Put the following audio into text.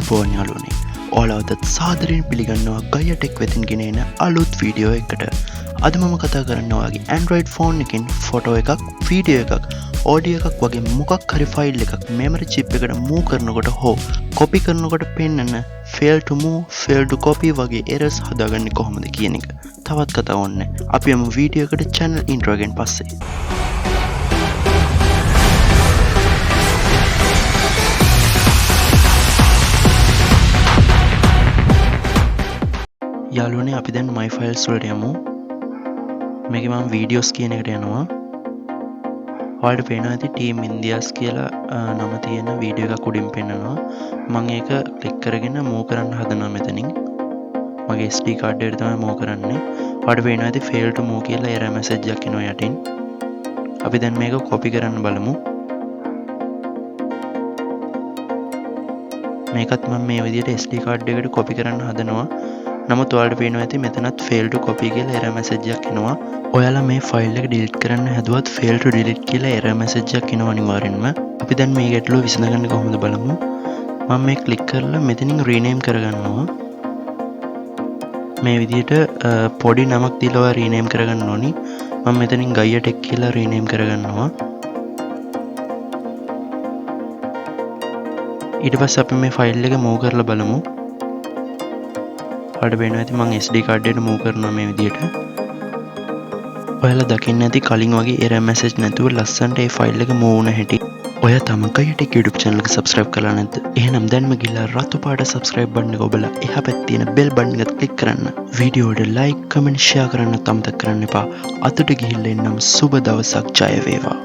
අයිබෝන් යාළුවනේ. ඔයාලවදත් සාදරයෙන් පිළිගන්නවා Gaiya Tech වෙතින් ගෙනෙන අලුත් වීඩියෝ එකකට. අද මම කතා කරන්න ඔයාගේ Android phone එකකින් ෆොටෝ එකක්, වීඩියෝ එකක්, ඔඩියෝ එකක් වගේ මොකක් හරි ෆයිල් එකක් memory chip එකට move කරනකොට හෝ copy කරනකොට පෙන්නන fail to move, fail to copy වගේ errors හදාගන්නේ කොහොමද කියන එක. තවත් කතා ඕනේ. අපි යමු වීඩියෝ එකට channel intro එකෙන් පස්සේ. යාළුවනේ අපි දැන් my files වලට යමු. මේකේ මම videos කියන එකට යනවා. ඔයාලට පේනවා ඇති team indias කියලා නම තියෙන වීඩියෝ එකක් උඩින් පෙන්නනවා. මම ඒක ක්ලික් කරගෙන move කරන්න හදනවා මෙතනින්. මගේ SD card එකට තමයි move කරන්නේ. ඔයාලට පේනවා ඇති fail to move කියලා error message එකක් එනවා යටින්. අපි දැන් මේක copy කරන්න බලමු. මේකත් මම මේ විදිහට SD card එකට copy කරන්න හදනවා. නමුත් ඔයාලට පේනවා ඇති මෙතනත් fail to copy කියලා error message එකක් එනවා. ඔයාලා මේ ෆයිල් එක delete කරන්න හැදුවත් fail to delete කියලා error message එකක් එනවා අනිවාර්යෙන්ම. අපි දැන් මේ ගැටලුව විසඳගන්න කොහොමද බලමු. මම මේ click කරලා මෙතනින් rename කරගන්නවා. මේ විදිහට පොඩි නමක් දීලා ඔයා rename කරගන්න ඕනි. මම මෙතනින් Gaiya Tech කියලා rename කරගන්නවා. ඊට පස්සේ අපි මේ ෆයිල් එක move කරලා බලමු. ඔයාලට පේනවා ඇති මම SD card එකට move කරනවා මේ විදිහට. ඔයාලා දකින්න ඇති කලින් වගේ error message නැතුව ලස්සනට ඒ ෆයිල් එක move වුණ හැටි. ඔයා තම Gaiya Tech YouTube channel එක subscribe කරලා නැද්ද? එහෙනම් දැන්ම ගිහලා රතු පාට subscribe button එක ඔබලා එහා පැත්තේ තියෙන bell button එකත් click කරන්න. වීඩියෝ එකට like, comment, share කරන්න අමතක කරන්න එපා. අතට ගිහිල්ලා එන්නම් සුබ දවසක් ජය වේවා.